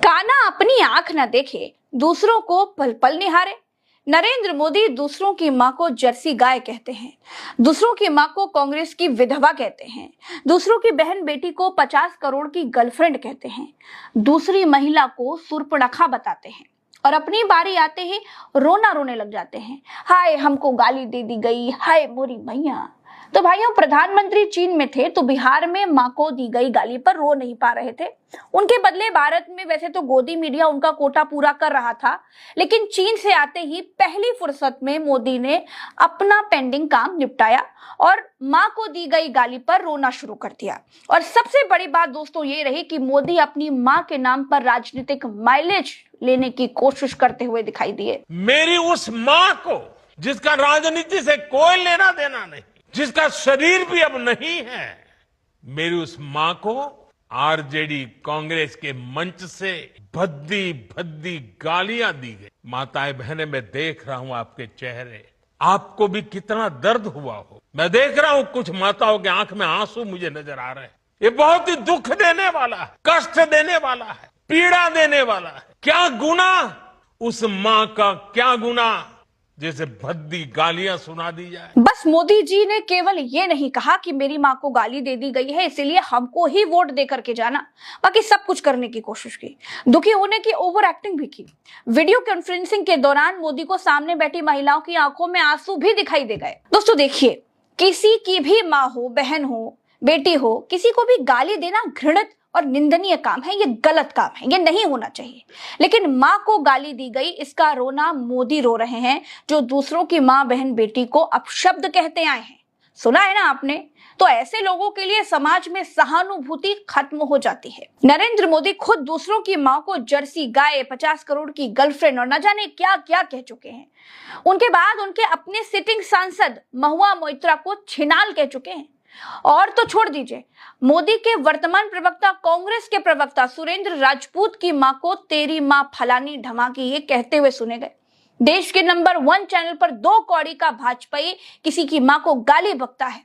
काना अपनी आंख न देखे, दूसरों को पल पल निहारे। नरेंद्र मोदी दूसरों की मां को जर्सी गाय कहते हैं, दूसरों की मां को कांग्रेस की विधवा कहते हैं, दूसरों की बहन बेटी को 50 करोड़ की गर्लफ्रेंड कहते हैं, दूसरी महिला को सूर्पणखा बताते हैं और अपनी बारी आते ही रोना रोने लग जाते हैं। हाय हमको गाली दे दी गई, हाय मोरी मैया। तो भाइयों, प्रधानमंत्री चीन में थे तो बिहार में मां को दी गई गाली पर रो नहीं पा रहे थे। उनके बदले भारत में वैसे तो गोदी मीडिया उनका कोटा पूरा कर रहा था, लेकिन चीन से आते ही पहली फुर्सत में मोदी ने अपना पेंडिंग काम निपटाया और मां को दी गई गाली पर रोना शुरू कर दिया। और सबसे बड़ी बात दोस्तों ये रही कि मोदी अपनी मां के नाम पर राजनीतिक माइलेज लेने की कोशिश करते हुए दिखाई दिए। मेरी उस मां को जिसका राजनीति से कोई लेना देना नहीं, जिसका शरीर भी अब नहीं है, मेरी उस मां को आरजेडी कांग्रेस के मंच से भद्दी भद्दी गालियां दी गई। माताएं बहनें, मैं देख रहा हूं आपके चेहरे, आपको भी कितना दर्द हुआ हो। मैं देख रहा हूं कुछ माताओं के आंख में आंसू मुझे नजर आ रहे हैं। ये बहुत ही दुख देने वाला है, कष्ट देने वाला है, पीड़ा देने वाला है। क्या गुना उस मां का, क्या गुना जैसे भद्दी गालियां सुना दी जाए। बस मोदी जी ने केवल ये नहीं कहा कि मेरी मां को गाली दे दी गई है इसलिए हमको ही वोट दे करके जाना, बाकी सब कुछ करने की कोशिश की, दुखी होने की ओवर एक्टिंग भी की। वीडियो कॉन्फ्रेंसिंग के दौरान मोदी को सामने बैठी महिलाओं की आंखों में आंसू भी दिखाई दे गए। दोस्तों देखिए, किसी की भी मां हो, बहन हो, बेटी हो, किसी को भी गाली देना घृणित और निंदनीय काम है, ये गलत काम है, ये नहीं होना चाहिए। लेकिन मां को गाली दी गई, इसका रोना मोदी रो रहे हैं जो दूसरों की मां बहन बेटी को अपशब्द कहते आए हैं। सुना है ना आपने? तो ऐसे लोगों के लिए समाज में सहानुभूति खत्म हो जाती है। नरेंद्र मोदी खुद दूसरों की मां को जर्सी गाय, 50 करोड़ की गर्लफ्रेंड और न जाने क्या क्या कह चुके हैं। उनके बाद उनके अपने सिटिंग सांसद महुआ मोइत्रा को छिनाल कह चुके हैं। और तो छोड़ दीजिए, मोदी के वर्तमान प्रवक्ता कांग्रेस के प्रवक्ता सुरेंद्र राजपूत की मां को तेरी मां फलानी ढमाकी ये कहते हुए सुने गए। देश के नंबर 1 चैनल पर 2 कौड़ी का भाजपाई किसी की मां को गाली बकता है,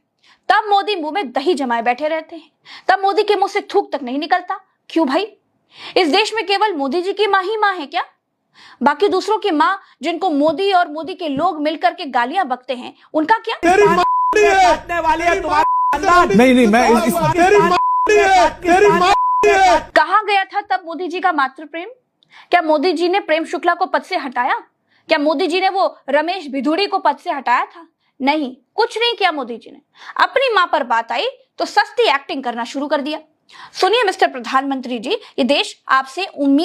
तब मोदी मुंह में दही जमाए बैठे रहते हैं, तब मोदी के मुंह से थूक तक नहीं निकलता। क्यों भाई? इस देश में केवल मोदी जी की मां ही मां है क्या? बाकी दूसरों की मां जिनको मोदी और मोदी के लोग मिलकर के गालियां बकते हैं, उनका क्या? नहीं मैं कहा गया था तब मोदी जी का मातृ प्रेम? क्या मोदी जी ने प्रेम शुक्ला को पद से हटाया? क्या मोदी जी ने वो रमेश भिधुड़ी को पद से हटाया था? नहीं, कुछ नहीं किया मोदी जी ने। अपनी मां पर बात आई तो सस्ती एक्टिंग करना शुरू कर दिया। सुनिए मिस्टर प्रधानमंत्री जी, ये देश आपसे उम्मीद